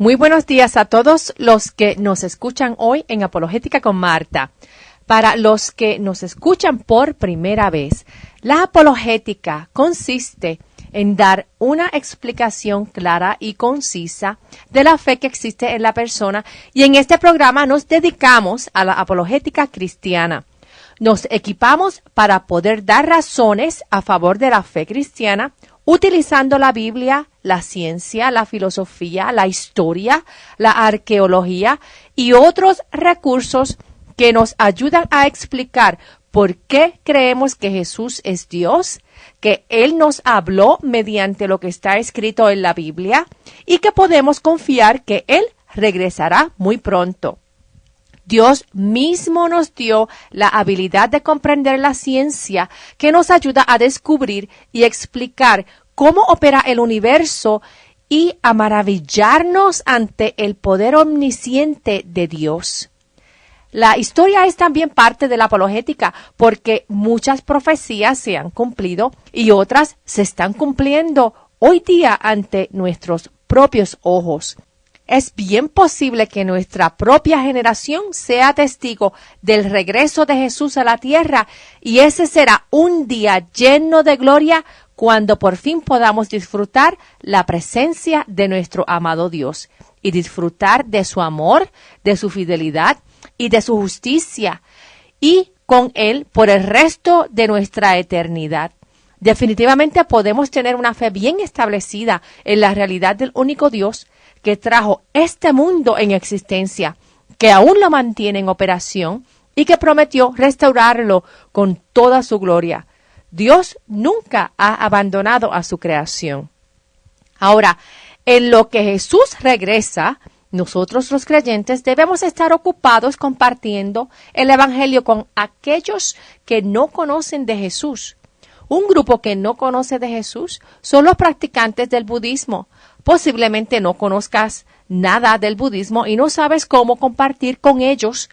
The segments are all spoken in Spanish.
Muy buenos días a todos los que nos escuchan hoy en Apologética con Marta. Para los que nos escuchan por primera vez, la apologética consiste en dar una explicación clara y concisa de la fe que existe en la persona, y en este programa nos dedicamos a la apologética cristiana. Nos equipamos para poder dar razones a favor de la fe cristiana, utilizando la Biblia, la ciencia, la filosofía, la historia, la arqueología y otros recursos que nos ayudan a explicar por qué creemos que Jesús es Dios, que Él nos habló mediante lo que está escrito en la Biblia y que podemos confiar que Él regresará muy pronto. Dios mismo nos dio la habilidad de comprender la ciencia que nos ayuda a descubrir y explicar cómo opera el universo y a maravillarnos ante el poder omnisciente de Dios. La historia es también parte de la apologética porque muchas profecías se han cumplido y otras se están cumpliendo hoy día ante nuestros propios ojos. Es bien posible que nuestra propia generación sea testigo del regreso de Jesús a la tierra, y ese será un día lleno de gloria cuando por fin podamos disfrutar la presencia de nuestro amado Dios y disfrutar de su amor, de su fidelidad y de su justicia, y con Él por el resto de nuestra eternidad. Definitivamente podemos tener una fe bien establecida en la realidad del único Dios que trajo este mundo en existencia, que aún lo mantiene en operación y que prometió restaurarlo con toda su gloria. Dios nunca ha abandonado a su creación. Ahora, en lo que Jesús regresa, nosotros los creyentes debemos estar ocupados compartiendo el Evangelio con aquellos que no conocen de Jesús. Un grupo que no conoce de Jesús son los practicantes del budismo. Posiblemente no conozcas nada del budismo y no sabes cómo compartir con ellos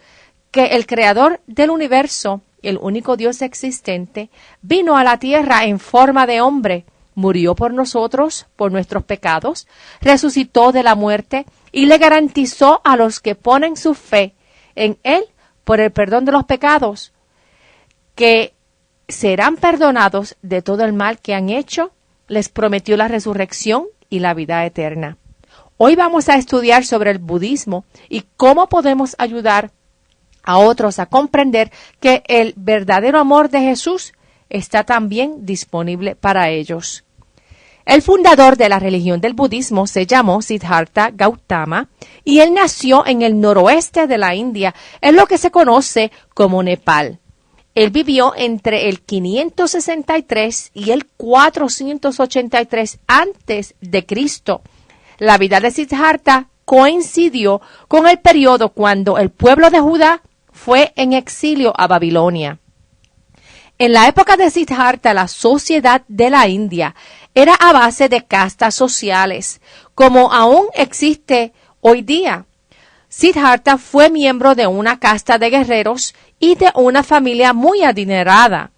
que el creador del universo, el único Dios existente, vino a la tierra en forma de hombre, murió por nosotros, por nuestros pecados, resucitó de la muerte y le garantizó a los que ponen su fe en Él por el perdón de los pecados, que serán perdonados de todo el mal que han hecho. Les prometió la resurrección y la vida eterna. Hoy vamos a estudiar sobre el budismo y cómo podemos ayudar a otros a comprender que el verdadero amor de Jesús está también disponible para ellos. El fundador de la religión del budismo se llamó Siddhartha Gautama y él nació en el noroeste de la India, en lo que se conoce como Nepal. Él vivió entre el 563 y el 483 antes de Cristo. La vida de Siddhartha coincidió con el periodo cuando el pueblo de Judá fue en exilio a Babilonia. En la época de Siddhartha, la sociedad de la India era a base de castas sociales, como aún existe hoy día. Siddhartha fue miembro de una casta de guerreros y de una familia muy adinerada.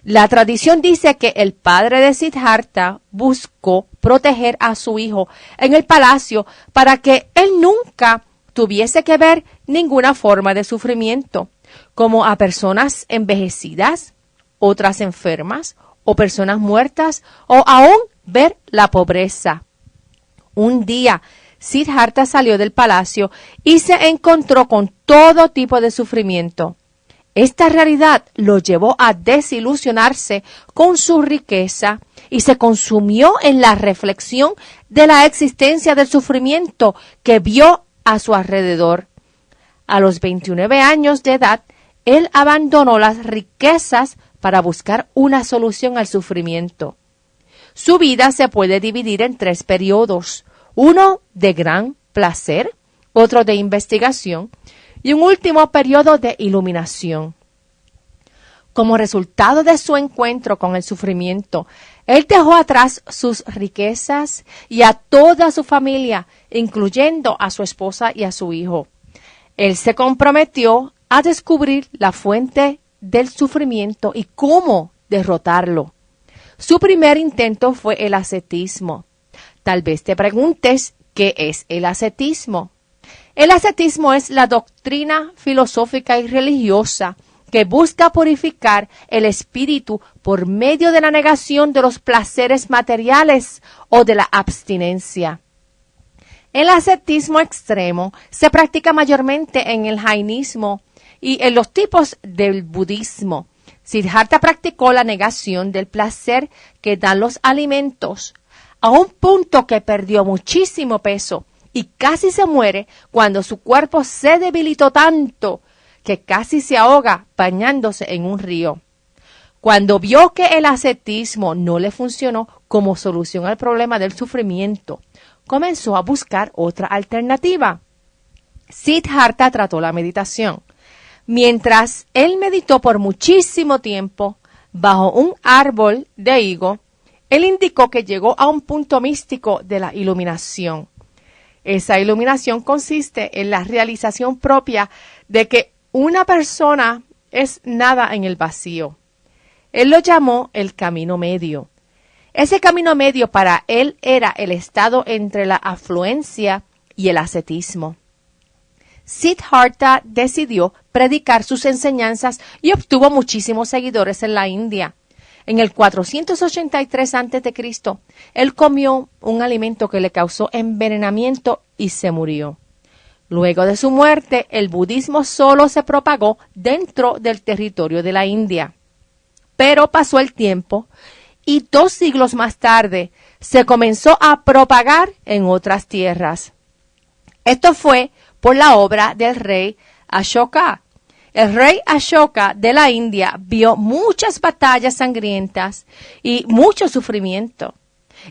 La tradición dice que el padre de Siddhartha buscó proteger a su hijo en el palacio para que él nunca tuviese que ver ninguna forma de sufrimiento, como a personas envejecidas, otras enfermas o personas muertas, o aún ver la pobreza. Un día, Siddhartha salió del palacio y se encontró con todo tipo de sufrimiento. Esta realidad lo llevó a desilusionarse con su riqueza y se consumió en la reflexión de la existencia del sufrimiento que vio a su alrededor. A los 29 años de edad, él abandonó las riquezas para buscar una solución al sufrimiento. Su vida se puede dividir en 3 periodos: uno de gran placer, otro de investigación y un último periodo de iluminación. Como resultado de su encuentro con el sufrimiento, él dejó atrás sus riquezas y a toda su familia, incluyendo a su esposa y a su hijo. Él se comprometió a descubrir la fuente del sufrimiento y cómo derrotarlo. Su primer intento fue el ascetismo. Tal vez te preguntes, ¿Qué es el ascetismo? El ascetismo es la doctrina filosófica y religiosa que busca purificar el espíritu por medio de la negación de los placeres materiales o de la abstinencia. El ascetismo extremo se practica mayormente en el jainismo y en los tipos del budismo. Siddhartha practicó la negación del placer que dan los alimentos a un punto que perdió muchísimo peso y casi se muere cuando su cuerpo se debilitó tanto que casi se ahoga bañándose en un río. Cuando vio que el ascetismo no le funcionó como solución al problema del sufrimiento, comenzó a buscar otra alternativa. Siddhartha trató la meditación. Mientras él meditó por muchísimo tiempo bajo un árbol de higo, él indicó que llegó a un punto místico de la iluminación. Esa iluminación consiste en la realización propia de que una persona es nada en el vacío. Él lo llamó el camino medio. Ese camino medio para él era el estado entre la afluencia y el ascetismo. Siddhartha decidió predicar sus enseñanzas y obtuvo muchísimos seguidores en la India. En el 483 a.C., él comió un alimento que le causó envenenamiento y se murió. Luego de su muerte, el budismo solo se propagó dentro del territorio de la India. Pero pasó el tiempo y 2 siglos más tarde se comenzó a propagar en otras tierras. Esto fue por la obra del rey Ashoka. El rey Ashoka de la India vio muchas batallas sangrientas y mucho sufrimiento,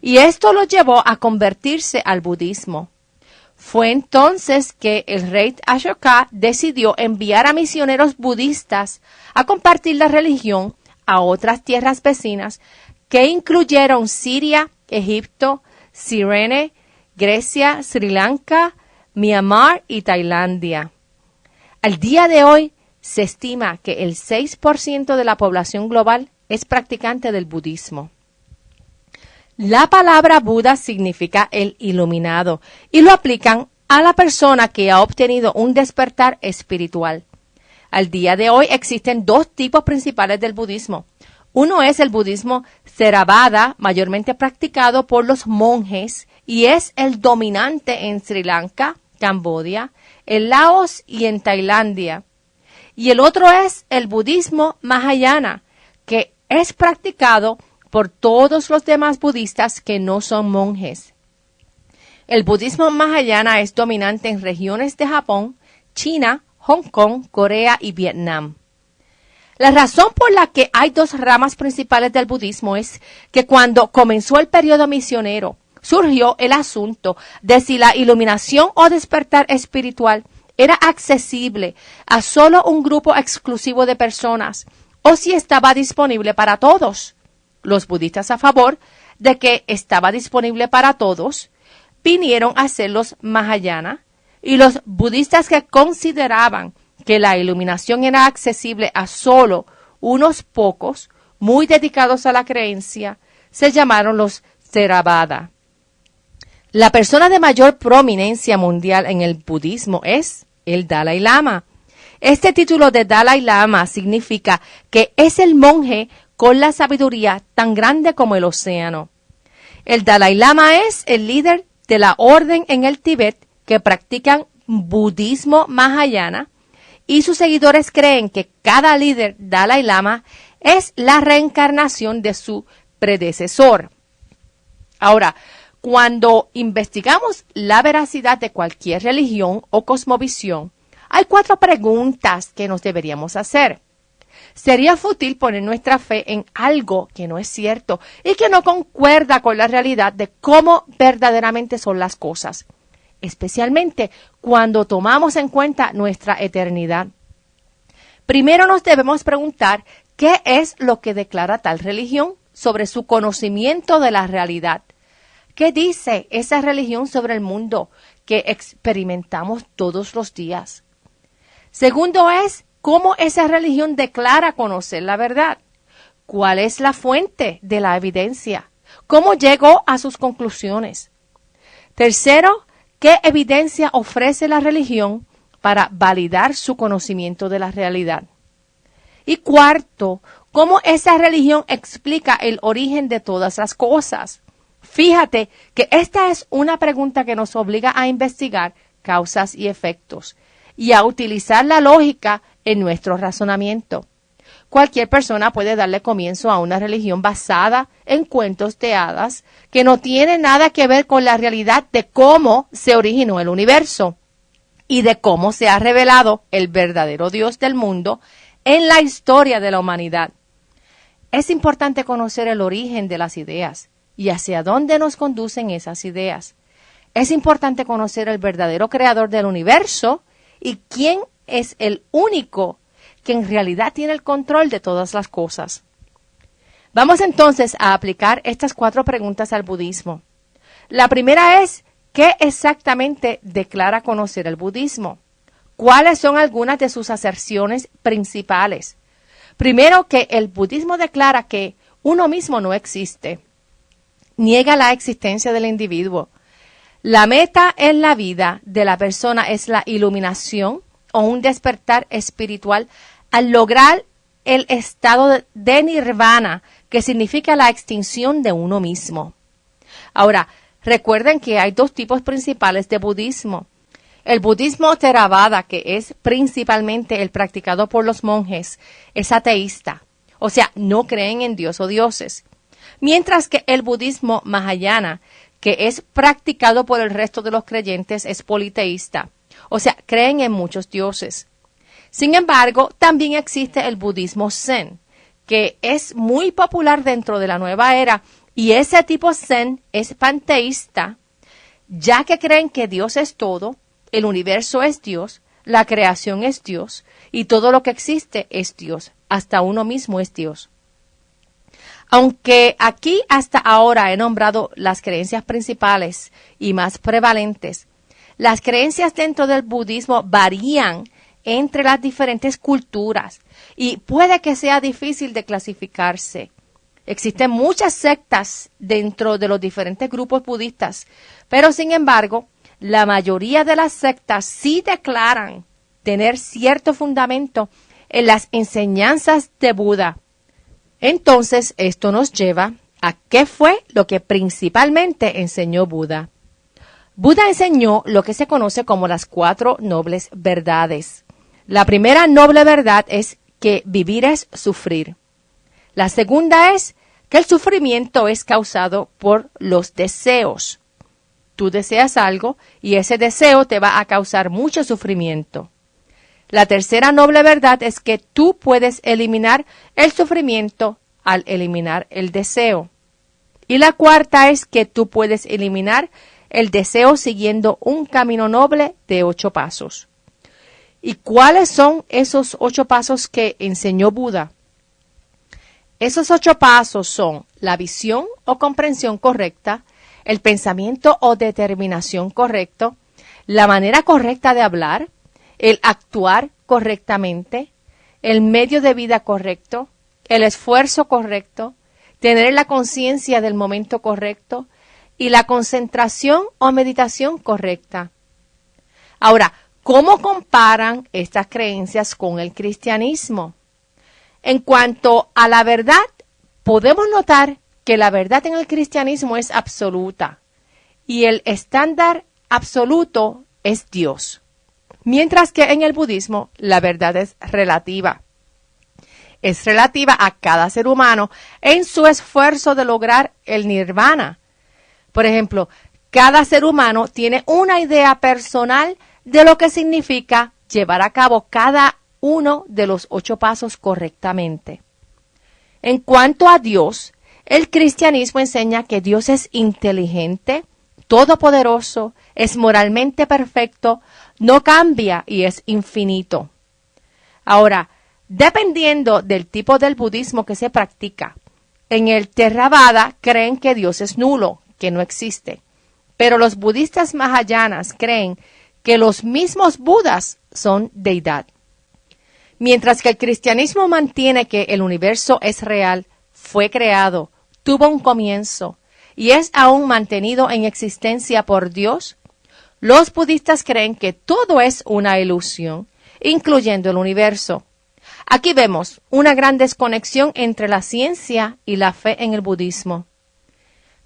y esto lo llevó a convertirse al budismo. Fue entonces que el rey Ashoka decidió enviar a misioneros budistas a compartir la religión a otras tierras vecinas que incluyeron Siria, Egipto, Cirene, Grecia, Sri Lanka, Myanmar y Tailandia. Al día de hoy, se estima que el 6% de la población global es practicante del budismo. La palabra Buda significa el iluminado y lo aplican a la persona que ha obtenido un despertar espiritual. Al día de hoy existen 2 tipos principales del budismo. Uno es el budismo Theravada, mayormente practicado por los monjes, y es el dominante en Sri Lanka, Camboya, en Laos y en Tailandia. Y el otro es el budismo Mahayana, que es practicado por todos los demás budistas que no son monjes. El budismo Mahayana es dominante en regiones de Japón, China, Hong Kong, Corea y Vietnam. La razón por la que hay 2 ramas principales del budismo es que cuando comenzó el periodo misionero, surgió el asunto de si la iluminación o despertar espiritual era accesible a solo un grupo exclusivo de personas o si estaba disponible para todos. Los budistas a favor de que estaba disponible para todos vinieron a ser los Mahayana, y los budistas que consideraban que la iluminación era accesible a solo unos pocos, muy dedicados a la creencia, se llamaron los Theravada. La persona de mayor prominencia mundial en el budismo es el Dalai Lama. Este título de Dalai Lama significa que es el monje con la sabiduría tan grande como el océano. El Dalai Lama es el líder de la orden en el Tíbet que practican budismo Mahayana, y sus seguidores creen que cada líder Dalai Lama es la reencarnación de su predecesor. Ahora, cuando investigamos la veracidad de cualquier religión o cosmovisión, hay 4 preguntas que nos deberíamos hacer. Sería fútil poner nuestra fe en algo que no es cierto y que no concuerda con la realidad de cómo verdaderamente son las cosas, especialmente cuando tomamos en cuenta nuestra eternidad. Primero nos debemos preguntar qué es lo que declara tal religión sobre su conocimiento de la realidad. ¿Qué dice esa religión sobre el mundo que experimentamos todos los días? Segundo es, ¿cómo esa religión declara conocer la verdad? ¿Cuál es la fuente de la evidencia? ¿Cómo llegó a sus conclusiones? Tercero, ¿Qué evidencia ofrece la religión para validar su conocimiento de la realidad? Y cuarto, ¿cómo esa religión explica el origen de todas las cosas? Fíjate que esta es una pregunta que nos obliga a investigar causas y efectos y a utilizar la lógica en nuestro razonamiento. Cualquier persona puede darle comienzo a una religión basada en cuentos de hadas que no tiene nada que ver con la realidad de cómo se originó el universo y de cómo se ha revelado el verdadero Dios del mundo en la historia de la humanidad. Es importante conocer el origen de las ideas y hacia dónde nos conducen esas ideas. Es importante conocer el verdadero creador del universo y quién es el único que en realidad tiene el control de todas las cosas. Vamos entonces a aplicar estas 4 preguntas al budismo. La primera es, ¿qué exactamente declara conocer el budismo? ¿Cuáles son algunas de sus aserciones principales? Primero, que el budismo declara que uno mismo no existe. Niega la existencia del individuo. La meta en la vida de la persona es la iluminación o un despertar espiritual al lograr el estado de nirvana, que significa la extinción de uno mismo. Ahora, recuerden que hay 2 tipos principales de budismo. El budismo Theravada, que es principalmente el practicado por los monjes, es ateísta, o sea, no creen en Dios o dioses. Mientras que el budismo Mahayana, que es practicado por el resto de los creyentes, es politeísta, o sea, creen en muchos dioses. Sin embargo, también existe el budismo Zen, que es muy popular dentro de la nueva era, y ese tipo Zen es panteísta, ya que creen que Dios es todo, el universo es Dios, la creación es Dios, y todo lo que existe es Dios, hasta uno mismo es Dios. Aunque aquí hasta ahora he nombrado las creencias principales y más prevalentes, las creencias dentro del budismo varían entre las diferentes culturas y puede que sea difícil de clasificarse. Existen muchas sectas dentro de los diferentes grupos budistas, pero sin embargo, la mayoría de las sectas sí declaran tener cierto fundamento en las enseñanzas de Buda. Entonces, esto nos lleva a qué fue lo que principalmente enseñó Buda. Buda enseñó lo que se conoce como las 4 nobles verdades. La primera noble verdad es que vivir es sufrir. La segunda es que el sufrimiento es causado por los deseos. Tú deseas algo y ese deseo te va a causar mucho sufrimiento. La tercera noble verdad es que tú puedes eliminar el sufrimiento al eliminar el deseo. Y la cuarta es que tú puedes eliminar el deseo siguiendo un camino noble de 8 pasos. ¿Y cuáles son esos 8 pasos que enseñó Buda? Esos 8 pasos son la visión o comprensión correcta, el pensamiento o determinación correcto, la manera correcta de hablar, el actuar correctamente, el medio de vida correcto, el esfuerzo correcto, tener la conciencia del momento correcto y la concentración o meditación correcta. Ahora, ¿cómo comparan estas creencias con el cristianismo? En cuanto a la verdad, podemos notar que la verdad en el cristianismo es absoluta y el estándar absoluto es Dios. Mientras que en el budismo la verdad es relativa. Es relativa a cada ser humano en su esfuerzo de lograr el nirvana. Por ejemplo, cada ser humano tiene una idea personal de lo que significa llevar a cabo cada uno de los 8 pasos correctamente. En cuanto a Dios, el cristianismo enseña que Dios es inteligente, todopoderoso, es moralmente perfecto, no cambia y es infinito. Ahora, dependiendo del tipo del budismo que se practica, en el Theravada creen que Dios es nulo, que no existe. Pero los budistas mahayanas creen que los mismos Budas son deidad. Mientras que el cristianismo mantiene que el universo es real, fue creado, tuvo un comienzo y es aún mantenido en existencia por Dios, Los budistas creen que todo es una ilusión, incluyendo el universo. Aquí vemos una gran desconexión entre la ciencia y la fe en el budismo.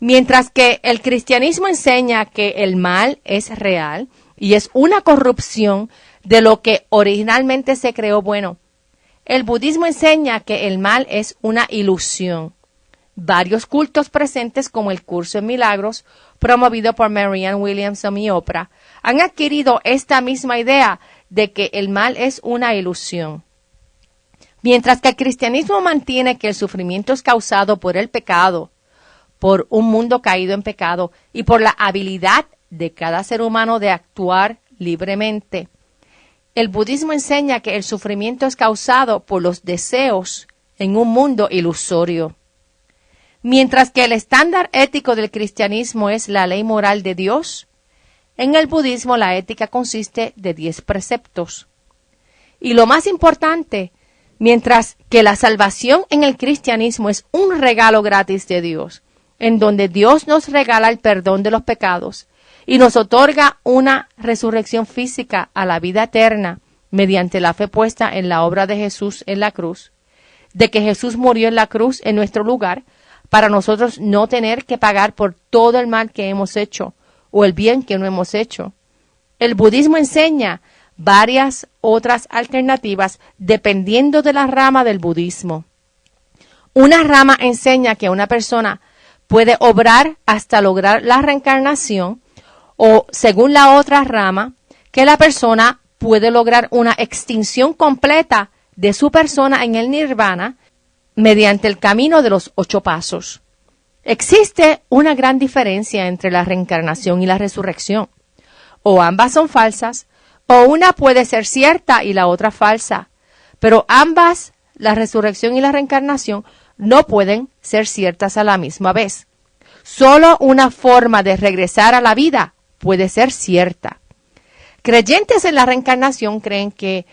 Mientras que el cristianismo enseña que el mal es real y es una corrupción de lo que originalmente se creó bueno, el budismo enseña que el mal es una ilusión. Varios cultos presentes, como el Curso en Milagros, promovido por Marianne Williamson y Oprah, han adquirido esta misma idea de que el mal es una ilusión. Mientras que el cristianismo mantiene que el sufrimiento es causado por el pecado, por un mundo caído en pecado y por la habilidad de cada ser humano de actuar libremente, el budismo enseña que el sufrimiento es causado por los deseos en un mundo ilusorio. Mientras que el estándar ético del cristianismo es la ley moral de Dios, en el budismo la ética consiste de 10 preceptos. Y lo más importante, mientras que la salvación en el cristianismo es un regalo gratis de Dios, en donde Dios nos regala el perdón de los pecados y nos otorga una resurrección física a la vida eterna mediante la fe puesta en la obra de Jesús en la cruz, de que Jesús murió en la cruz en nuestro lugar, para nosotros no tener que pagar por todo el mal que hemos hecho o el bien que no hemos hecho. El budismo enseña varias otras alternativas dependiendo de la rama del budismo. Una rama enseña que una persona puede obrar hasta lograr la reencarnación, o según la otra rama, que la persona puede lograr una extinción completa de su persona en el nirvana mediante el camino de los 8 pasos. Existe una gran diferencia entre la reencarnación y la resurrección. O ambas son falsas, o una puede ser cierta y la otra falsa. Pero ambas, la resurrección y la reencarnación, no pueden ser ciertas a la misma vez. Solo una forma de regresar a la vida puede ser cierta. Creyentes en la reencarnación creen que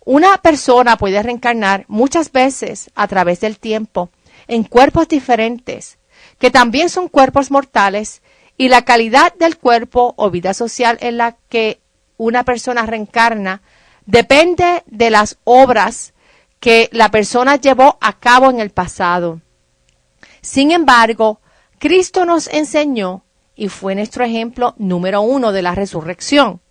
una persona puede reencarnar muchas veces a través del tiempo en cuerpos diferentes, que también son cuerpos mortales, y la calidad del cuerpo o vida social en la que una persona reencarna depende de las obras que la persona llevó a cabo en el pasado. Sin embargo, Cristo nos enseñó y fue nuestro ejemplo número 1 de la resurrección.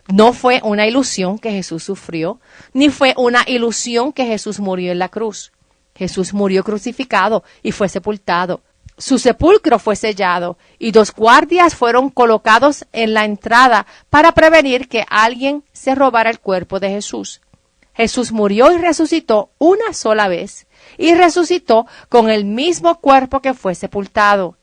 No fue una ilusión que Jesús sufrió, ni fue una ilusión que Jesús murió en la cruz. Jesús murió crucificado y fue sepultado. Su sepulcro fue sellado y 2 guardias fueron colocados en la entrada para prevenir que alguien se robara el cuerpo de Jesús. Jesús murió y resucitó una sola vez, y resucitó con el mismo cuerpo que fue sepultado.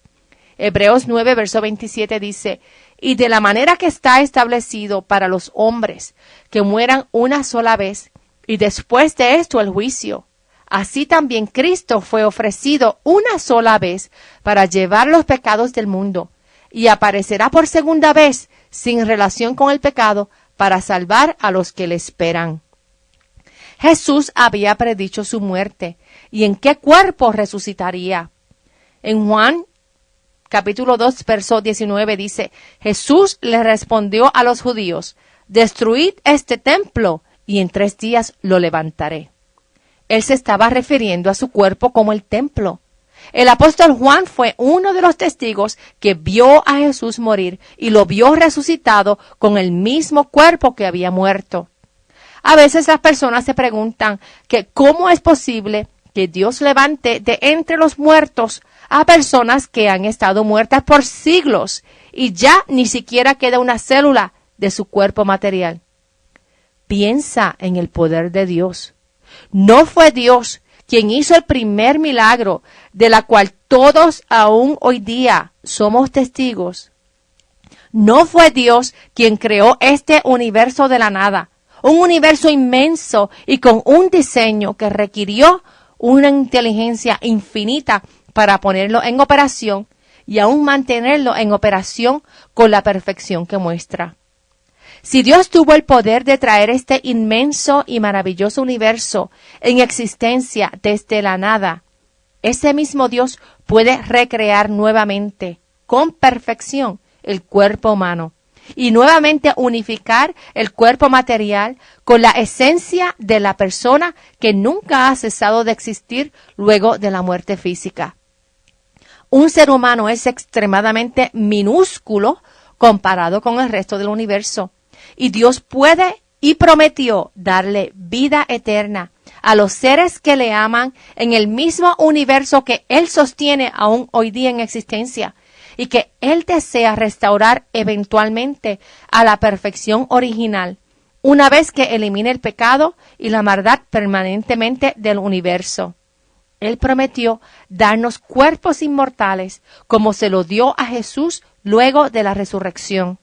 Hebreos 9, verso 27 dice: y de la manera que está establecido para los hombres, que mueran una sola vez, y después de esto el juicio. Así también Cristo fue ofrecido una sola vez para llevar los pecados del mundo, y aparecerá por segunda vez sin relación con el pecado para salvar a los que le esperan. Jesús había predicho su muerte y en qué cuerpo resucitaría. En Juan capítulo 2, verso 19 dice: Jesús le respondió a los judíos: destruid este templo y en 3 días lo levantaré. Él se estaba refiriendo a su cuerpo como el templo. El apóstol Juan fue uno de los testigos que vio a Jesús morir y lo vio resucitado con el mismo cuerpo que había muerto. A veces las personas se preguntan que cómo es posible que Dios levante de entre los muertos a personas que han estado muertas por siglos y ya ni siquiera queda una célula de su cuerpo material. Piensa en el poder de Dios. No fue Dios quien hizo el primer milagro, de la cual todos aún hoy día somos testigos. No fue Dios quien creó este universo de la nada, un universo inmenso y con un diseño que requirió una inteligencia infinita para ponerlo en operación y aún mantenerlo en operación con la perfección que muestra. Si Dios tuvo el poder de traer este inmenso y maravilloso universo en existencia desde la nada, ese mismo Dios puede recrear nuevamente, con perfección, el cuerpo humano y nuevamente unificar el cuerpo material con la esencia de la persona que nunca ha cesado de existir luego de la muerte física. Un ser humano es extremadamente minúsculo comparado con el resto del universo, y Dios puede y prometió darle vida eterna a los seres que le aman en el mismo universo que Él sostiene aún hoy día en existencia, y que Él desea restaurar eventualmente a la perfección original, una vez que elimine el pecado y la maldad permanentemente del universo. Él prometió darnos cuerpos inmortales, como se lo dio a Jesús luego de la resurrección.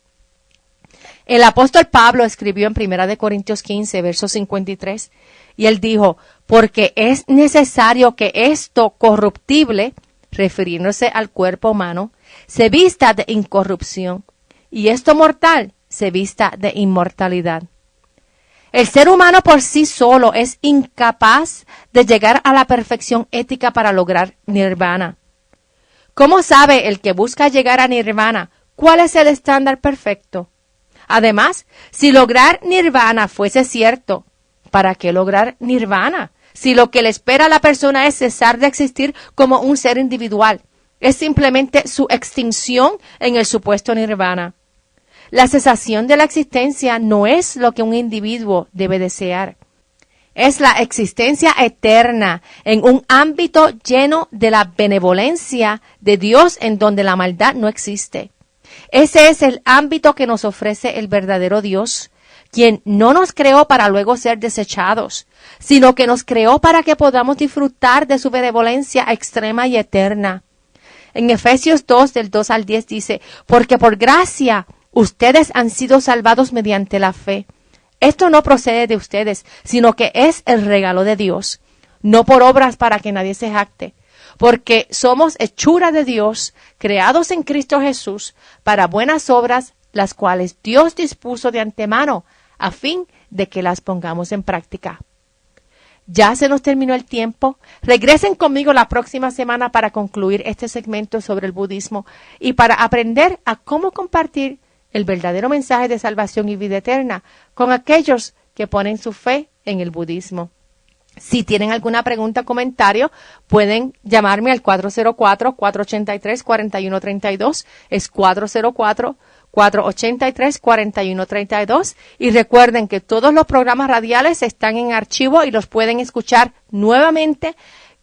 El apóstol Pablo escribió en 1 Corintios 15, verso 53, y él dijo, porque es necesario que esto corruptible, refiriéndose al cuerpo humano, se vista de incorrupción, y esto mortal se vista de inmortalidad. El ser humano por sí solo es incapaz de llegar a la perfección ética para lograr nirvana. ¿Cómo sabe el que busca llegar a nirvana cuál es el estándar perfecto? Además, si lograr nirvana fuese cierto, ¿para qué lograr nirvana? Si lo que le espera a la persona es cesar de existir como un ser individual, es simplemente su extinción en el supuesto nirvana. La cesación de la existencia no es lo que un individuo debe desear. Es la existencia eterna en un ámbito lleno de la benevolencia de Dios en donde la maldad no existe. Ese es el ámbito que nos ofrece el verdadero Dios, quien no nos creó para luego ser desechados, sino que nos creó para que podamos disfrutar de su benevolencia extrema y eterna. En Efesios 2, del 2 al 10 dice, porque por gracia ustedes han sido salvados mediante la fe. Esto no procede de ustedes, sino que es el regalo de Dios, no por obras para que nadie se jacte, porque somos hechura de Dios, creados en Cristo Jesús, para buenas obras, las cuales Dios dispuso de antemano, a fin de que las pongamos en práctica. Ya se nos terminó el tiempo. Regresen conmigo la próxima semana para concluir este segmento sobre el budismo y para aprender a cómo compartir el verdadero mensaje de salvación y vida eterna con aquellos que ponen su fe en el budismo. Si tienen alguna pregunta o comentario, pueden llamarme al 404-483-4132. Es 404-483-4132. Y recuerden que todos los programas radiales están en archivo y los pueden escuchar nuevamente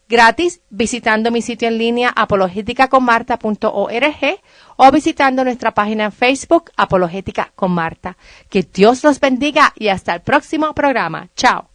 gratis visitando mi sitio en línea apologeticaconmarta.org o visitando nuestra página en Facebook Apologética con Marta. Que Dios los bendiga y hasta el próximo programa. Chao.